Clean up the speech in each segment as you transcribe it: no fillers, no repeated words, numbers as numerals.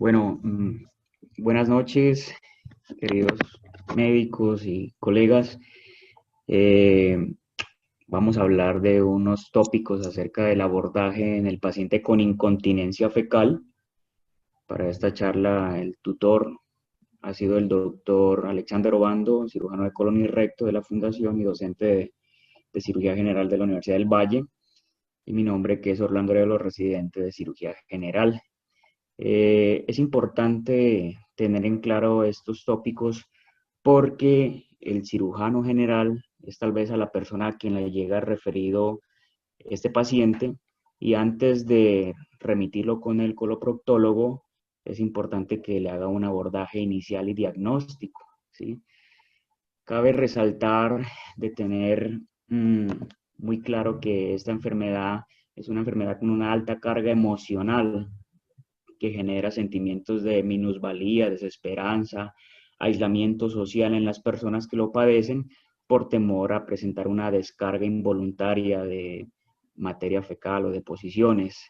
Bueno, buenas noches, queridos médicos y colegas. Eh, Vamos a hablar de unos tópicos acerca del abordaje en el paciente con incontinencia fecal. Para esta charla, el tutor ha sido el doctor Alexander Obando, cirujano de colon y recto de la Fundación y docente de Cirugía General de la Universidad del Valle. Y mi nombre, que es Orlando Arevalo, residente de Cirugía General. Es importante tener en claro estos tópicos porque el cirujano general es tal vez a la persona a quien le llega referido este paciente y antes de remitirlo con el coloproctólogo es importante que le haga un abordaje inicial y diagnóstico, ¿sí? Cabe resaltar de tener muy claro que esta enfermedad es una enfermedad con una alta carga emocional que genera sentimientos de minusvalía, desesperanza, aislamiento social en las personas que lo padecen por temor a presentar una descarga involuntaria de materia fecal o deposiciones.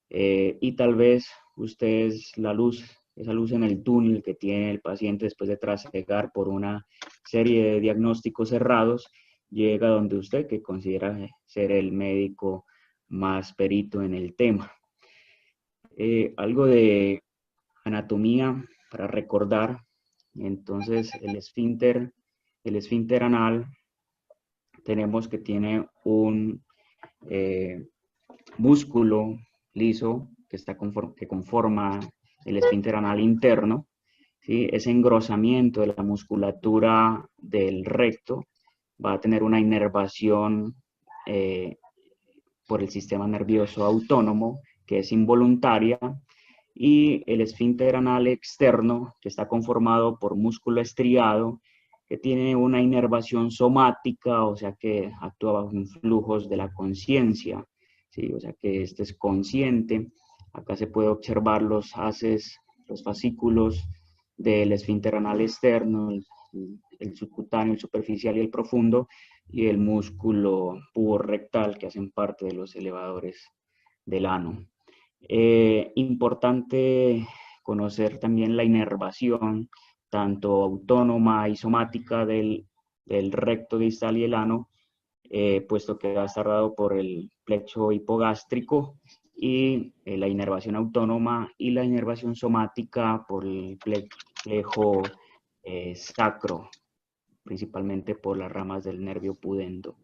Y tal vez usted es la luz, esa luz en el túnel que tiene el paciente después de trasegar por una serie de diagnósticos cerrados, llega donde usted, que considera ser el médico más perito en el tema. Algo de anatomía para recordar. Entonces, el esfínter anal, tenemos que tiene un músculo liso que conforma el esfínter anal interno, ¿sí? Ese engrosamiento de la musculatura del recto va a tener una inervación eh, por el sistema nervioso autónomo, que es involuntaria, y el esfínter anal externo, que está conformado por músculo estriado, que tiene una inervación somática, o sea que actúa bajo influjos de la conciencia, ¿sí? O sea que este es consciente. Acá se puede observar los haces, los fascículos del esfínter anal externo, el subcutáneo, el superficial y el profundo, y el músculo puborectal, que hacen parte de los elevadores del ano. Importante conocer también la inervación, tanto autónoma y somática del recto distal y el ano, puesto que va a estar dado por el plexo hipogástrico, y la inervación autónoma y la inervación somática por el plejo sacro, principalmente por las ramas del nervio pudendo.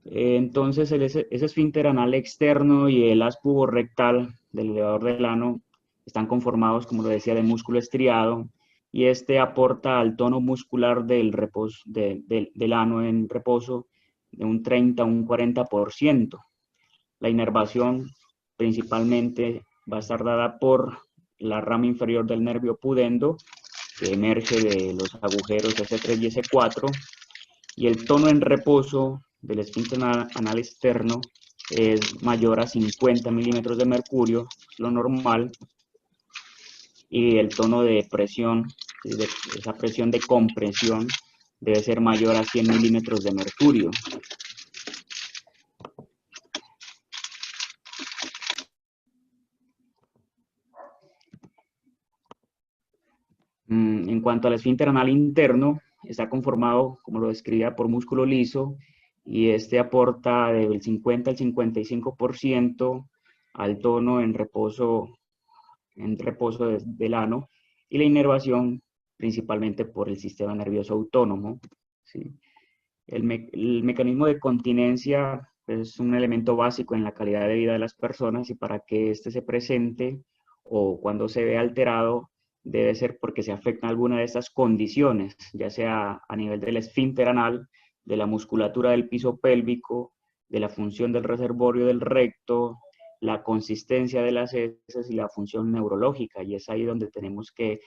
Entonces, ese esfínter anal externo y el haz puborectal del elevador del ano están conformados, como lo decía, de músculo estriado, y este aporta al tono muscular del, reposo, del ano en reposo de un 30 a un 40%. La inervación principalmente va a estar dada por la rama inferior del nervio pudendo, que emerge de los agujeros S3 y S4, y el tono en reposo del esfínter anal externo es mayor a 50 milímetros de mercurio, lo normal, y el tono de presión, esa presión de compresión, debe ser mayor a 100 milímetros de mercurio. En cuanto al esfínter anal interno, está conformado, como lo describía, por músculo liso, y este aporta del 50 al 55% al tono en reposo del ano, y la inervación principalmente por el sistema nervioso autónomo, ¿sí? El mecanismo de continencia es un elemento básico en la calidad de vida de las personas, y para que éste se presente o cuando se ve alterado debe ser porque se afecta alguna de estas condiciones, ya sea a nivel del esfínter anal, de la musculatura del piso pélvico, de la función del reservorio del recto, la consistencia de las heces y la función neurológica, y es ahí donde tenemos que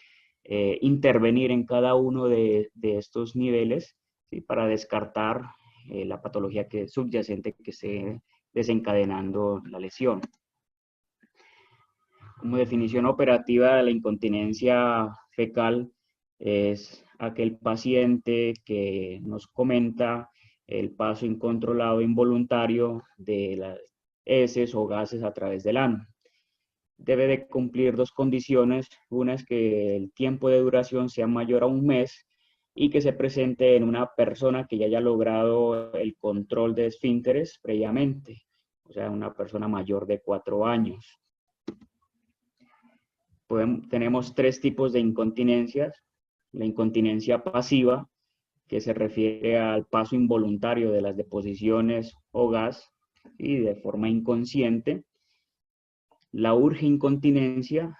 intervenir en cada uno de estos niveles, ¿sí? Para descartar la patología subyacente que esté desencadenando la lesión. Como definición operativa de la incontinencia fecal, es aquel paciente que nos comenta el paso incontrolado e involuntario de las heces o gases a través del ano. debe de cumplir dos condiciones. Una es que el tiempo de duración sea mayor a un mes y que se presente en una persona que ya haya logrado el control de esfínteres previamente, o sea, una persona mayor de 4 años. Tenemos tres tipos de incontinencias. La incontinencia pasiva, que se refiere al paso involuntario de las deposiciones o gas y de forma inconsciente. La urge-incontinencia,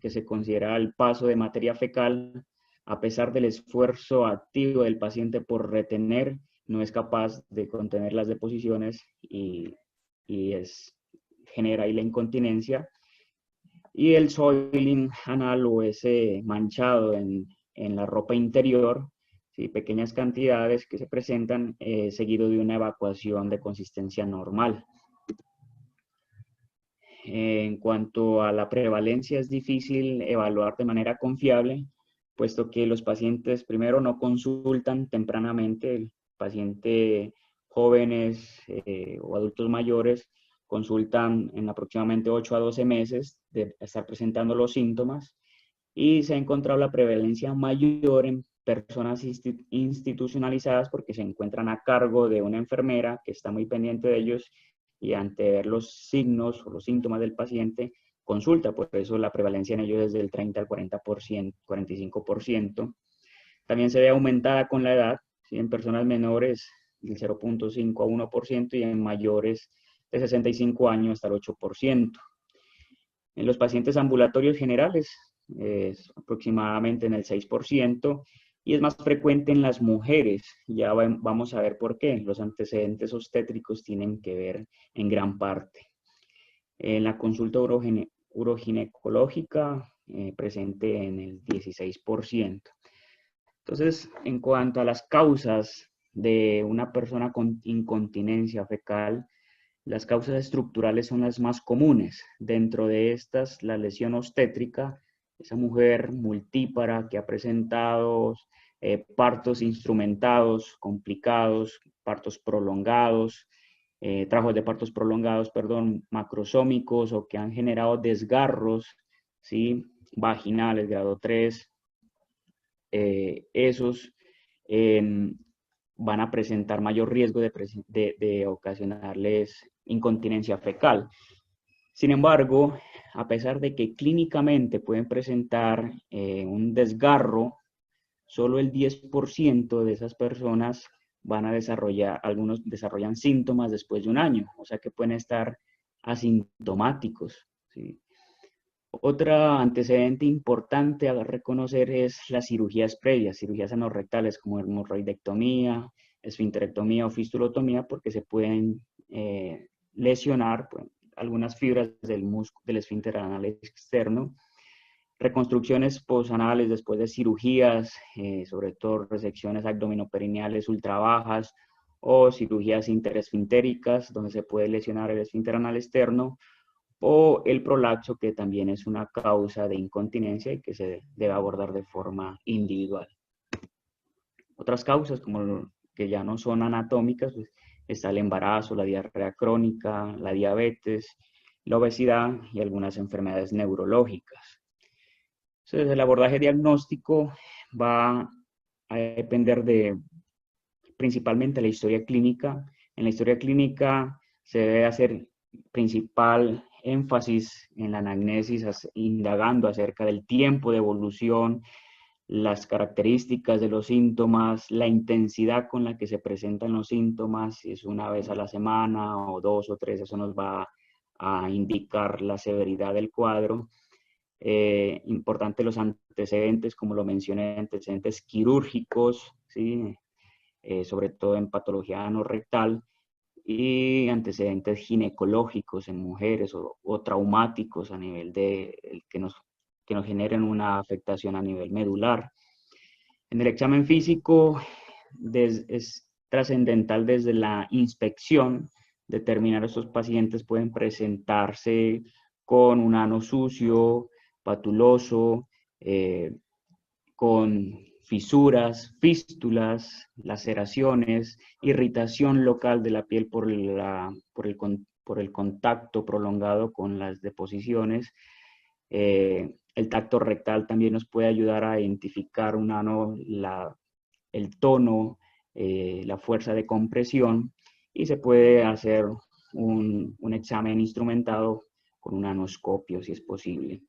que se considera el paso de materia fecal, a pesar del esfuerzo activo del paciente por retener, no es capaz de contener las deposiciones y genera ahí la incontinencia. Y el soiling anal o ese manchado en la ropa interior, ¿sí? Pequeñas cantidades que se presentan seguido de una evacuación de consistencia normal. En cuanto a la prevalencia, es difícil evaluar de manera confiable, puesto que los pacientes primero no consultan tempranamente. El paciente jóvenes o adultos mayores consultan en aproximadamente 8 a 12 meses de estar presentando los síntomas y se ha encontrado la prevalencia mayor en personas institucionalizadas porque se encuentran a cargo de una enfermera que está muy pendiente de ellos y ante ver los signos o los síntomas del paciente, consulta. Por eso la prevalencia en ellos es del 30 al 40%, 45%. También se ve aumentada con la edad, ¿sí? En personas menores del 0.5 a 1% y en mayores de 65 años hasta el 8%. En los pacientes ambulatorios generales es aproximadamente en el 6% y es más frecuente en las mujeres. Ya vamos a ver por qué. Los antecedentes obstétricos tienen que ver en gran parte. En la consulta uroginecológica presente en el 16%. Entonces, en cuanto a las causas de una persona con incontinencia fecal, las causas estructurales son las más comunes. Dentro de estas, la lesión obstétrica, esa mujer multípara que ha presentado partos instrumentados, complicados, partos prolongados, trabajos de partos prolongados, perdón, macrosómicos o que han generado desgarros, ¿sí? Vaginales, grado 3, esos van a presentar mayor riesgo de ocasionarles incontinencia fecal. Sin embargo, a pesar de que clínicamente pueden presentar un desgarro, solo el 10% de esas personas van a desarrollar, algunos desarrollan síntomas después de un año, o sea que pueden estar asintomáticos, ¿sí? Otro antecedente importante a reconocer es las cirugías previas, cirugías anorrectales como hemorroidectomía, esfinterectomía o fistulotomía, porque se pueden lesionar pues, algunas fibras del esfínter anal externo. Reconstrucciones posanales después de cirugías, sobre todo resecciones abdominoperineales ultra bajas o cirugías interesfintéricas, donde se puede lesionar el esfínter anal externo, o el prolapso, que también es una causa de incontinencia y que se debe abordar de forma individual. Otras causas, como que ya no son anatómicas, pues, está el embarazo, la diarrea crónica, la diabetes, la obesidad y algunas enfermedades neurológicas. Entonces, el abordaje diagnóstico va a depender de principalmente la historia clínica. En la historia clínica se debe hacer principal énfasis en la anamnesis, indagando acerca del tiempo de evolución, las características de los síntomas, la intensidad con la que se presentan los síntomas, si es una vez a la semana o 2 o 3, eso nos va a indicar la severidad del cuadro. Importante los antecedentes, como lo mencioné, antecedentes quirúrgicos, ¿sí? Sobre todo en patología anorrectal, y antecedentes ginecológicos en mujeres o traumáticos a nivel de que nos generen una afectación a nivel medular. En el examen físico es trascendental desde la inspección determinar estos pacientes pueden presentarse con un ano sucio, patuloso, con fisuras, fístulas, laceraciones, irritación local de la piel por el por el contacto prolongado con las deposiciones. El tacto rectal también nos puede ayudar a identificar un ano, el tono, la fuerza de compresión, y se puede hacer un examen instrumentado con un anoscopio si es posible.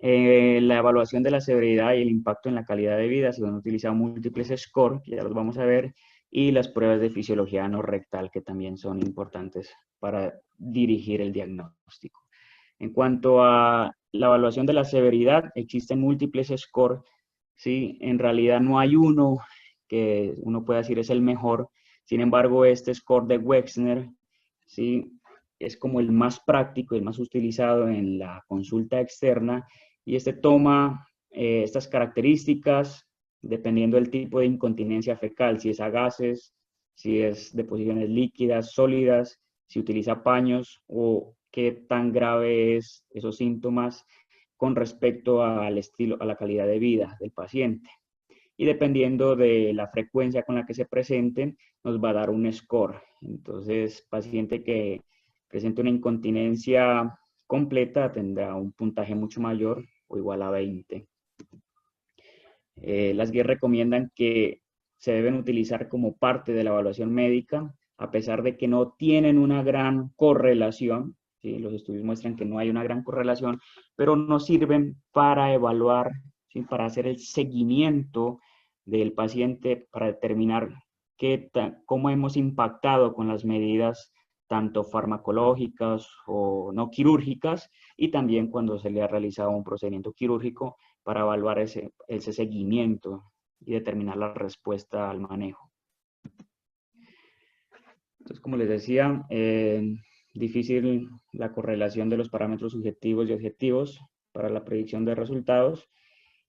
La evaluación de la severidad y el impacto en la calidad de vida, se van a utilizar múltiples scores, que ya los vamos a ver, y las pruebas de fisiología anorrectal, que también son importantes para dirigir el diagnóstico. En cuanto a la evaluación de la severidad, existen múltiples scores, ¿sí? En realidad no hay uno que uno pueda decir es el mejor. Sin embargo, este score de Wexner, ¿sí?, es como el más práctico, el más utilizado en la consulta externa, y este toma estas características dependiendo del tipo de incontinencia fecal, si es a gases, si es deposiciones líquidas, sólidas, si utiliza paños o qué tan grave es esos síntomas con respecto al estilo, a la calidad de vida del paciente. Y dependiendo de la frecuencia con la que se presenten, nos va a dar un score. Entonces, paciente que presente una incontinencia completa tendrá un puntaje mucho mayor o igual a 20. Las guías recomiendan que se deben utilizar como parte de la evaluación médica, a pesar de que no tienen una gran correlación, ¿sí? Los estudios muestran que no hay una gran correlación, pero nos sirven para evaluar, ¿sí?, para hacer el seguimiento del paciente, para determinar cómo hemos impactado con las medidas tanto farmacológicas o no quirúrgicas, y también cuando se le ha realizado un procedimiento quirúrgico, para evaluar ese seguimiento y determinar la respuesta al manejo. Entonces, como les decía, difícil la correlación de los parámetros subjetivos y objetivos para la predicción de resultados.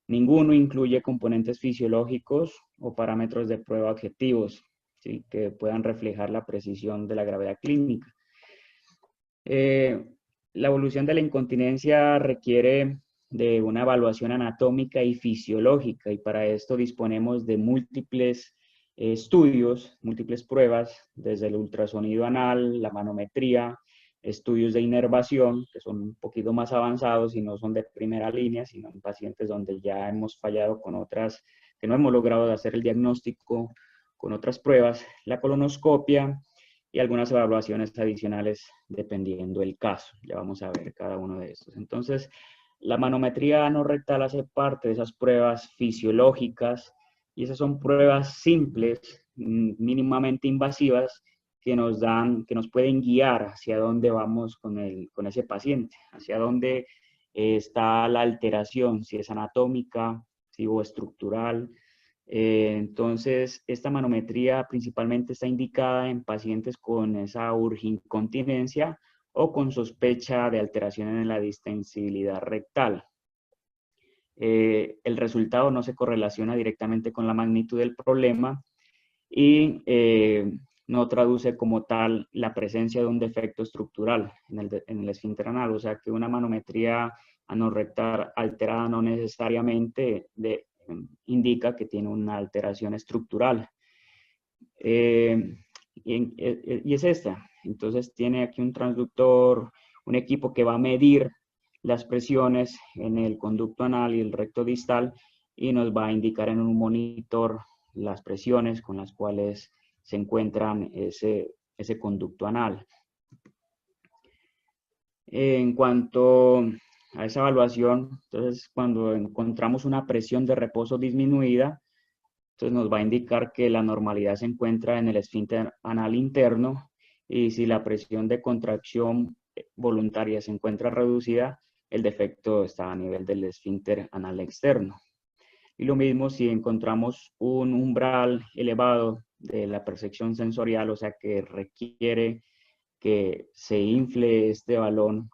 Ninguno incluye componentes fisiológicos o parámetros de prueba objetivos, ¿sí?, que puedan reflejar la precisión de la gravedad clínica. La evolución de la incontinencia requiere de una evaluación anatómica y fisiológica, y para esto disponemos de múltiples estudios, múltiples pruebas, desde el ultrasonido anal, la manometría, estudios de inervación, que son un poquito más avanzados y no son de primera línea, sino en pacientes donde ya hemos fallado con otras, que no hemos logrado hacer el diagnóstico con otras pruebas, la colonoscopia y algunas evaluaciones adicionales dependiendo del caso. Ya vamos a ver cada uno de estos. Entonces, la manometría anorrectal hace parte de esas pruebas fisiológicas, y esas son pruebas simples, mínimamente invasivas, que nos pueden guiar hacia dónde vamos con ese paciente, hacia dónde está la alteración, si es anatómica, si o estructural. Entonces, esta manometría principalmente está indicada en pacientes con esa urgincontinencia o con sospecha de alteración en la distensibilidad rectal. El resultado no se correlaciona directamente con la magnitud del problema y no traduce como tal la presencia de un defecto estructural en el esfínter anal. O sea que una manometría anorrectal alterada no necesariamente indica que tiene una alteración estructural. Y es esta. Entonces tiene aquí un transductor, un equipo que va a medir las presiones en el conducto anal y el recto distal, y nos va a indicar en un monitor las presiones con las cuales se encuentran ese conducto anal. En cuanto a esa evaluación, entonces cuando encontramos una presión de reposo disminuida, entonces nos va a indicar que la normalidad se encuentra en el esfínter anal interno, y si la presión de contracción voluntaria se encuentra reducida, el defecto está a nivel del esfínter anal externo. Y lo mismo si encontramos un umbral elevado de la percepción sensorial, o sea que requiere que se infle este balón,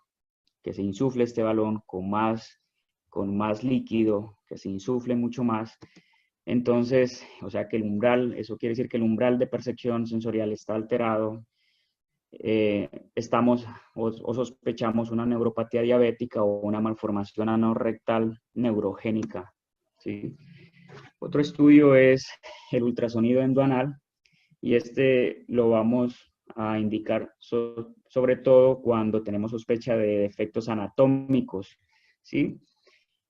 que se insufle este balón con más líquido, que se insufle mucho más. Entonces, o sea que el umbral, eso quiere decir que el umbral de percepción sensorial está alterado. Estamos o sospechamos una neuropatía diabética o una malformación anorrectal neurogénica, ¿sí? Otro estudio es el ultrasonido endoanal, y este lo vamos a indicar, sobre todo cuando tenemos sospecha de defectos anatómicos, ¿sí?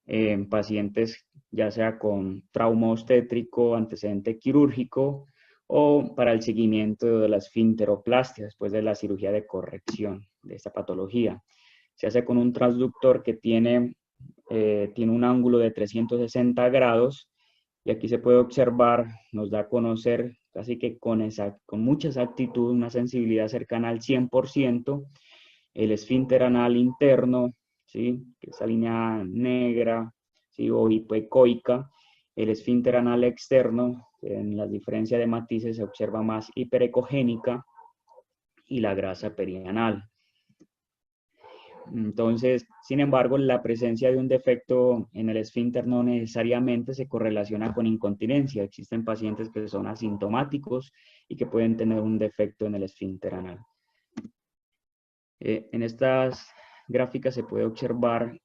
En pacientes ya sea con trauma obstétrico, antecedente quirúrgico o para el seguimiento de la esfinteroplastia después de la cirugía de corrección de esta patología. Se hace con un transductor que tiene un ángulo de 360 grados y aquí se puede observar, nos da a conocer casi que con mucha exactitud, una sensibilidad cercana al 100%, el esfínter anal interno, ¿sí? Que es esa línea negra, ¿sí? O hipoecoica, el esfínter anal externo, en la diferencia de matices se observa más hiperecogénica, y la grasa perianal. Entonces, sin embargo, la presencia de un defecto en el esfínter no necesariamente se correlaciona con incontinencia. Existen pacientes que son asintomáticos y que pueden tener un defecto en el esfínter anal. En estas gráficas se puede observar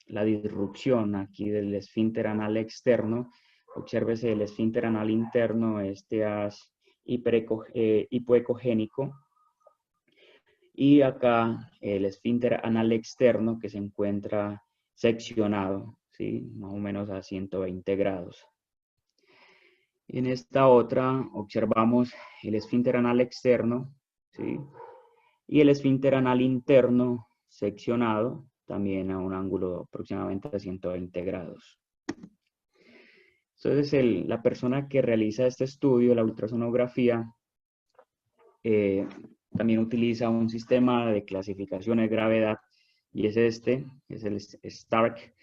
la disrupción aquí del esfínter anal externo. Obsérvese el esfínter anal interno, este es hipoecogénico. Y acá el esfínter anal externo que se encuentra seccionado, ¿sí? Más o menos a 120 grados. En esta otra observamos el esfínter anal externo, ¿sí? Y el esfínter anal interno seccionado, también a un ángulo aproximadamente de 120 grados. Entonces, la persona que realiza este estudio, la ultrasonografía, también utiliza un sistema de clasificación de gravedad, y es el STARK,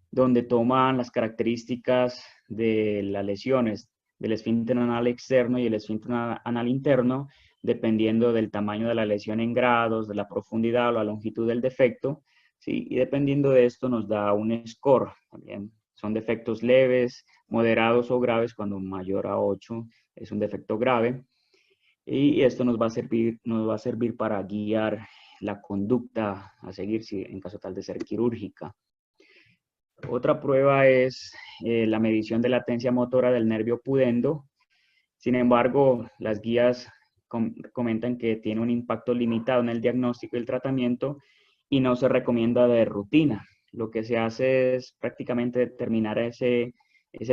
donde toman las características de las lesiones del esfínter anal externo y el esfínter anal interno, dependiendo del tamaño de la lesión en grados, de la profundidad o la longitud del defecto, ¿sí? Y dependiendo de esto nos da un score. También son defectos leves, moderados o graves. Cuando mayor a 8 es un defecto grave. Y esto nos va a servir para guiar la conducta a seguir en caso tal de ser quirúrgica. Otra prueba es la medición de latencia motora del nervio pudendo. Sin embargo, las guías comentan que tiene un impacto limitado en el diagnóstico y el tratamiento y no se recomienda de rutina. Lo que se hace es prácticamente determinar ese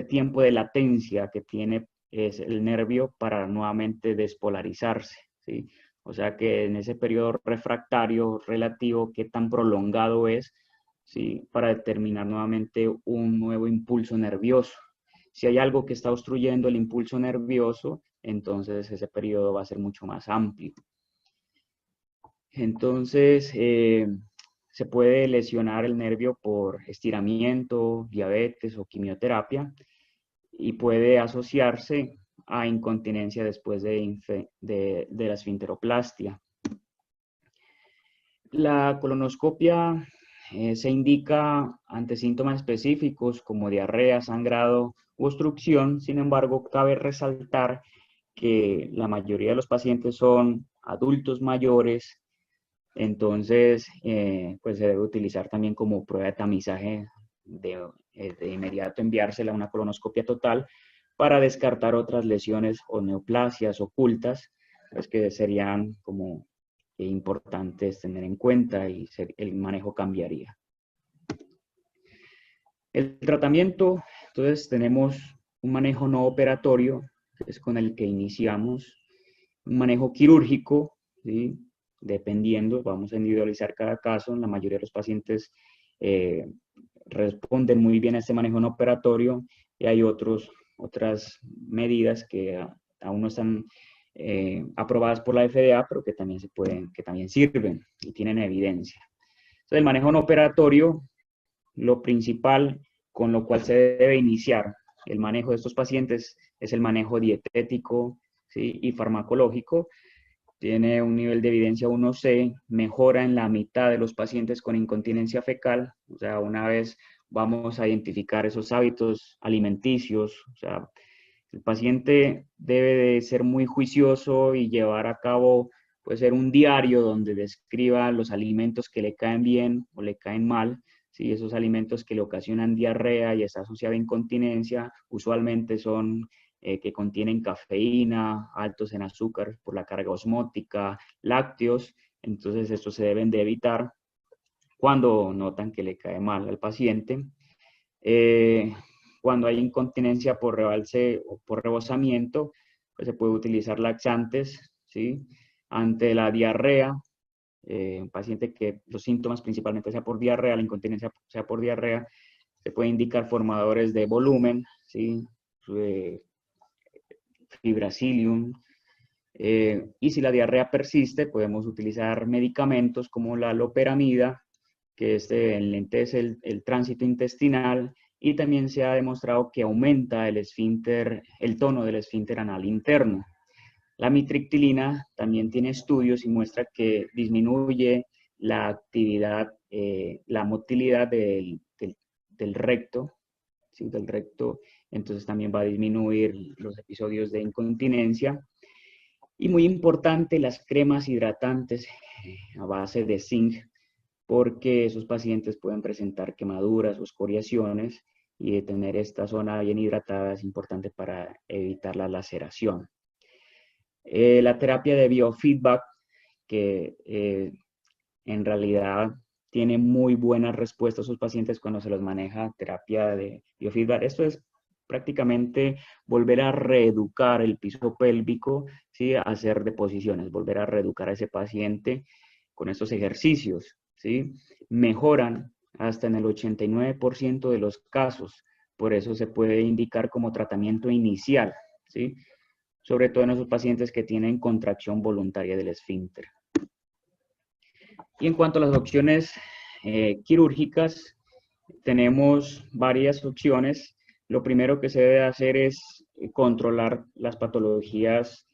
tiempo de latencia que tiene es el nervio para nuevamente despolarizarse, ¿sí? O sea que en ese periodo refractario relativo, qué tan prolongado es, ¿sí? Para determinar nuevamente un nuevo impulso nervioso. Si hay algo que está obstruyendo el impulso nervioso, entonces ese periodo va a ser mucho más amplio. Entonces, se puede lesionar el nervio por estiramiento, diabetes o quimioterapia, y puede asociarse a incontinencia después de la esfinteroplastia. La colonoscopia se indica ante síntomas específicos como diarrea, sangrado u obstrucción. Sin embargo, cabe resaltar que la mayoría de los pacientes son adultos mayores, entonces pues se debe utilizar también como prueba de tamizaje de inmediato enviársela a una colonoscopia total para descartar otras lesiones o neoplasias ocultas, pues que serían como importantes tener en cuenta, y el manejo cambiaría. El tratamiento, entonces tenemos un manejo no operatorio, que es con el que iniciamos, un manejo quirúrgico, ¿sí? Dependiendo, vamos a individualizar cada caso. La mayoría de los pacientes responden muy bien a este manejo no operatorio, y hay otras medidas que aún no están aprobadas por la FDA, pero que también sirven y tienen evidencia. Entonces, el manejo no operatorio, lo principal con lo cual se debe iniciar el manejo de estos pacientes es el manejo dietético, ¿sí? Y farmacológico. Tiene un nivel de evidencia 1C, mejora en la mitad de los pacientes con incontinencia fecal. O sea, una vez vamos a identificar esos hábitos alimenticios, o sea, el paciente debe de ser muy juicioso y llevar a cabo, puede ser un diario donde describa los alimentos que le caen bien o le caen mal, ¿sí? Esos alimentos que le ocasionan diarrea y está asociada a incontinencia, usualmente son que contienen cafeína, altos en azúcar por la carga osmótica, lácteos. Entonces, estos se deben de evitar cuando notan que le cae mal al paciente. Cuando hay incontinencia por rebalse o por rebosamiento, pues se puede utilizar laxantes, ¿sí? Ante la diarrea, un paciente que los síntomas principalmente sea por diarrea, la incontinencia sea por diarrea, se puede indicar formadores de volumen, ¿sí? Fibracilium. Y si la diarrea persiste, podemos utilizar medicamentos como la loperamida, que enlentece el tránsito intestinal, y también se ha demostrado que aumenta el tono del esfínter anal interno. La mitriptilina también tiene estudios y muestra que disminuye la actividad, la motilidad del recto, ¿sí? Del recto, entonces también va a disminuir los episodios de incontinencia. Y muy importante, las cremas hidratantes a base de zinc, porque esos pacientes pueden presentar quemaduras o escoriaciones, y tener esta zona bien hidratada es importante para evitar la laceración. La terapia de biofeedback, que en realidad tiene muy buenas respuestas a sus pacientes cuando se los maneja terapia de biofeedback. Esto es prácticamente volver a reeducar el piso pélvico, ¿sí? A hacer deposiciones, volver a reeducar a ese paciente con estos ejercicios, ¿sí? Mejoran hasta en el 89% de los casos. Por eso se puede indicar como tratamiento inicial, ¿sí? Sobre todo en esos pacientes que tienen contracción voluntaria del esfínter. Y en cuanto a las opciones quirúrgicas, tenemos varias opciones. Lo primero que se debe hacer es controlar las patologías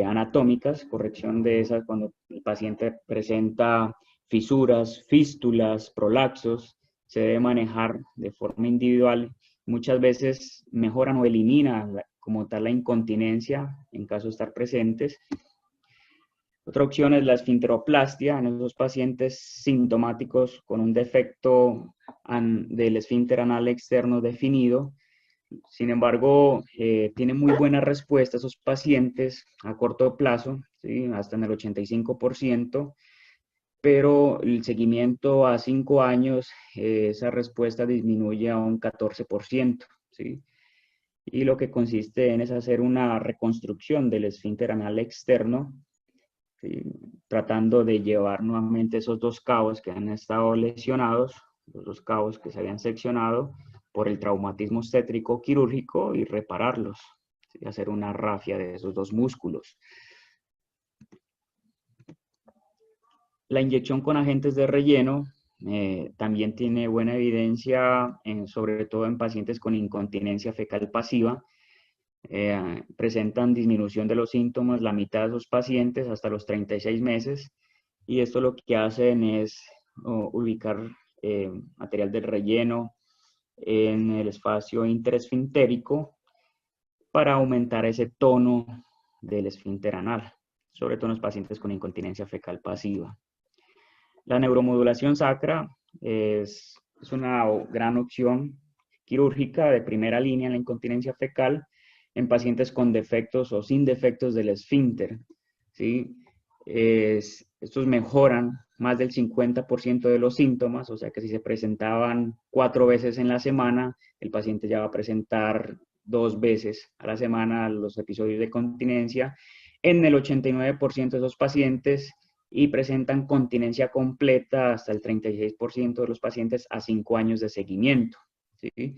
anatómicas, corrección de esas cuando el paciente presenta fisuras, fístulas, prolapsos. Se debe manejar de forma individual. Muchas veces mejoran o eliminan como tal la incontinencia en caso de estar presentes. Otra opción es la esfinteroplastia en esos pacientes sintomáticos con un defecto del esfínter anal externo definido. Sin embargo, tiene muy buena respuesta esos pacientes a corto plazo, ¿sí? Hasta en el 85%, pero el seguimiento a 5 años, esa respuesta disminuye a un 14%, ¿sí? Y lo que consiste en es hacer una reconstrucción del esfínter anal externo, ¿sí? Tratando de llevar nuevamente esos dos cabos que han estado lesionados, los dos cabos que se habían seccionado por el traumatismo obstétrico quirúrgico, y repararlos, ¿sí? Hacer una rafia de esos dos músculos. La inyección con agentes de relleno también tiene buena evidencia, sobre todo en pacientes con incontinencia fecal pasiva. Presentan disminución de los síntomas la mitad de esos pacientes hasta los 36 meses, y esto lo que hacen es ubicar material del relleno en el espacio interesfintérico para aumentar ese tono del esfínter anal, sobre todo en los pacientes con incontinencia fecal pasiva. La neuromodulación sacra es una gran opción quirúrgica de primera línea en la incontinencia fecal en pacientes con defectos o sin defectos del esfínter, ¿sí? Estos mejoran más del 50% de los síntomas, o sea que si se presentaban 4 veces en la semana, el paciente ya va a presentar 2 veces a la semana los episodios de continencia en el 89% de esos pacientes, y presentan continencia completa hasta el 36% de los pacientes a 5 años de seguimiento, ¿sí?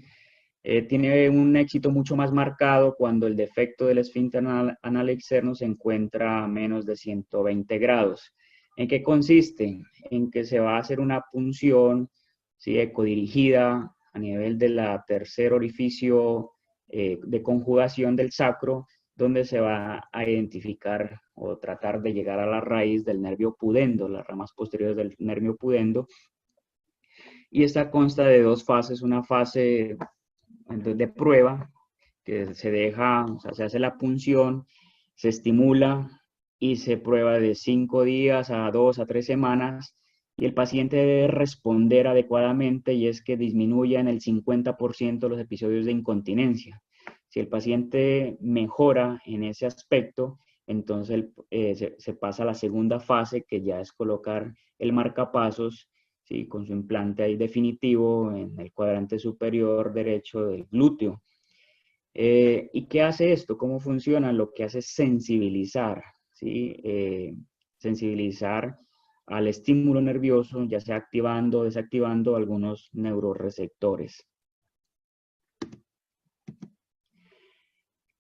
Tiene un éxito mucho más marcado cuando el defecto del esfínter anal externo se encuentra a menos de 120 grados. ¿En qué consiste? En que se va a hacer una punción, ¿sí? Ecodirigida a nivel de la tercer orificio de conjugación del sacro, donde se va a identificar o tratar de llegar a la raíz del nervio pudendo, las ramas posteriores del nervio pudendo. Y esta consta de 2 fases, una fase de prueba, que se deja, o sea, se hace la punción, se estimula y se prueba de 5 días a 2 a 3 semanas, y el paciente debe responder adecuadamente, y es que disminuya en el 50% los episodios de incontinencia. Si el paciente mejora en ese aspecto, entonces se pasa a la segunda fase, que ya es colocar el marcapasos, ¿sí? Con su implante ahí definitivo en el cuadrante superior derecho del glúteo. ¿Y qué hace esto? ¿Cómo funciona? Lo que hace es sensibilizar, ¿sí? Sensibilizar al estímulo nervioso, ya sea activando o desactivando algunos neuroreceptores.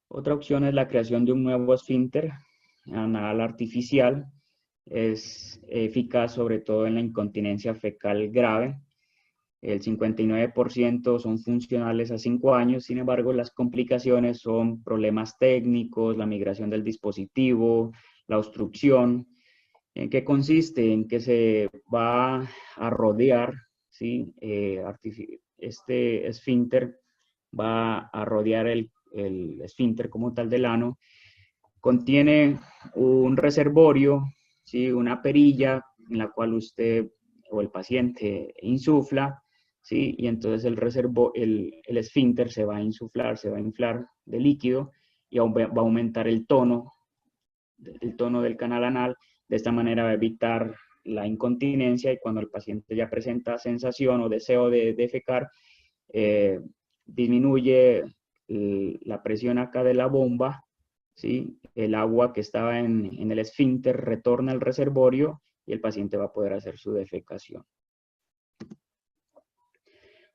Otra opción es la creación de un nuevo esfínter anal artificial. Es eficaz sobre todo en la incontinencia fecal grave. El 59% son funcionales a 5 años, sin embargo, las complicaciones son problemas técnicos, la migración del dispositivo, la obstrucción. ¿En qué consiste? En que se va a rodear, ¿sí? Este esfínter va a rodear el esfínter como tal del ano. Contiene un reservorio, ¿sí? Una perilla en la cual usted o el paciente insufla, ¿sí? Y entonces el esfínter se va a insuflar, se va a inflar de líquido y va a aumentar el tono del canal anal. De esta manera va a evitar la incontinencia, y cuando el paciente ya presenta sensación o deseo de defecar, disminuye la presión acá de la bomba, ¿sí? El agua que estaba en el esfínter retorna al reservorio y el paciente va a poder hacer su defecación.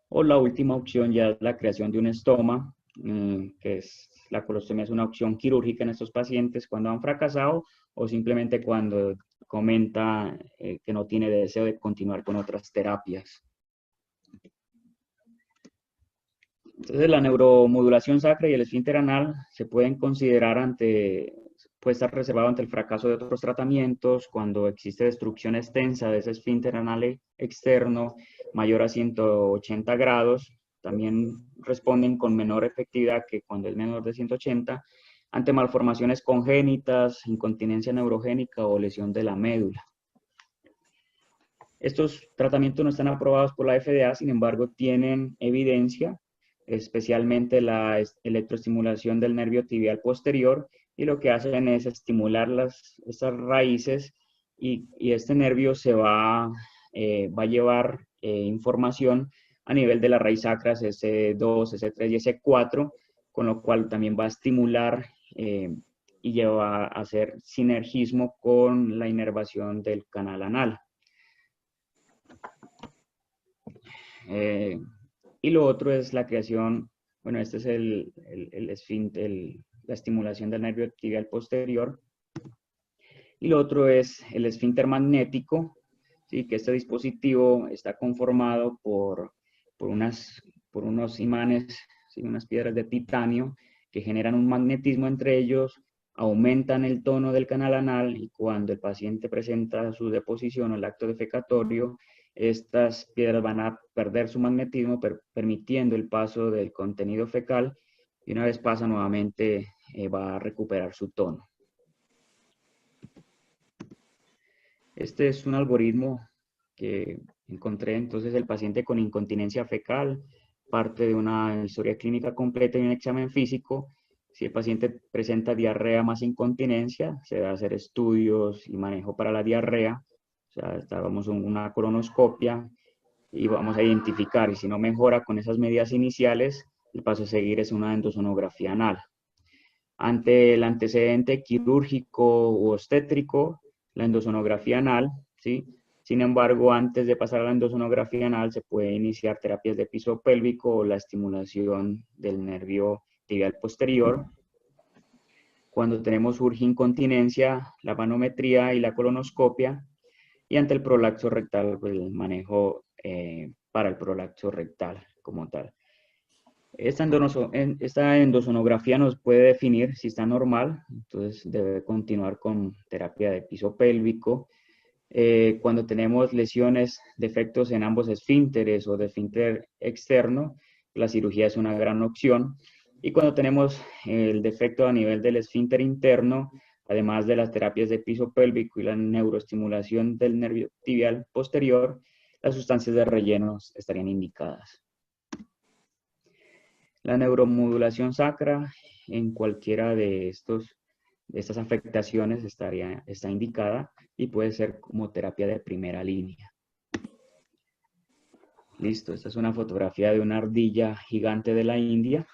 O la última opción ya es la creación de un estoma, que es la colostomía, es una opción quirúrgica en estos pacientes cuando han fracasado o simplemente cuando comenta que no tiene deseo de continuar con otras terapias. Entonces, la neuromodulación sacra y el esfínter anal se pueden considerar puede estar reservado ante el fracaso de otros tratamientos, cuando existe destrucción extensa de ese esfínter anal externo mayor a 180 grados. También responden con menor efectividad que cuando es menor de 180, ante malformaciones congénitas, incontinencia neurogénica o lesión de la médula. Estos tratamientos no están aprobados por la FDA, sin embargo, tienen evidencia, especialmente la electroestimulación del nervio tibial posterior, y lo que hacen es estimular estas raíces, y este nervio va a llevar información a nivel de las raíz sacras S2, S3 y S4, con lo cual también va a estimular y lleva a hacer sinergismo con la inervación del canal anal. Y lo otro es la creación, bueno, este es el esfínter, la estimulación del nervio tibial posterior. Y lo otro es el esfínter magnético, ¿sí? Que este dispositivo está conformado por unos imanes, ¿sí? Unas piedras de titanio que generan un magnetismo entre ellos, aumentan el tono del canal anal, y cuando el paciente presenta su deposición o el acto defecatorio, estas piedras van a perder su magnetismo, permitiendo el paso del contenido fecal, y una vez pasa nuevamente va a recuperar su tono. Este es un algoritmo que encontré. Entonces, el paciente con incontinencia fecal parte de una historia clínica completa y un examen físico. Si el paciente presenta diarrea más incontinencia, se va a hacer estudios y manejo para la diarrea. O sea, vamos a una colonoscopia y vamos a identificar, y si no mejora con esas medidas iniciales, el paso a seguir es una endosonografía anal. Ante el antecedente quirúrgico u obstétrico, la endosonografía anal, ¿sí? Sin embargo, antes de pasar a la endosonografía anal, se puede iniciar terapias de piso pélvico o la estimulación del nervio tibial posterior. Cuando tenemos urge incontinencia, la manometría y la colonoscopia. Y ante el prolapso rectal, pues el manejo para el prolapso rectal como tal. Esta endosonografía nos puede definir si está normal, entonces debe continuar con terapia de piso pélvico. Cuando tenemos lesiones, defectos en ambos esfínteres o de esfínter externo, la cirugía es una gran opción. Y cuando tenemos el defecto a nivel del esfínter interno, además de las terapias de piso pélvico y la neuroestimulación del nervio tibial posterior, las sustancias de relleno estarían indicadas. La neuromodulación sacra en cualquiera de estas afectaciones está indicada y puede ser como terapia de primera línea. Listo, esta es una fotografía de una ardilla gigante de la India.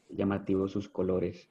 Llamativos sus colores.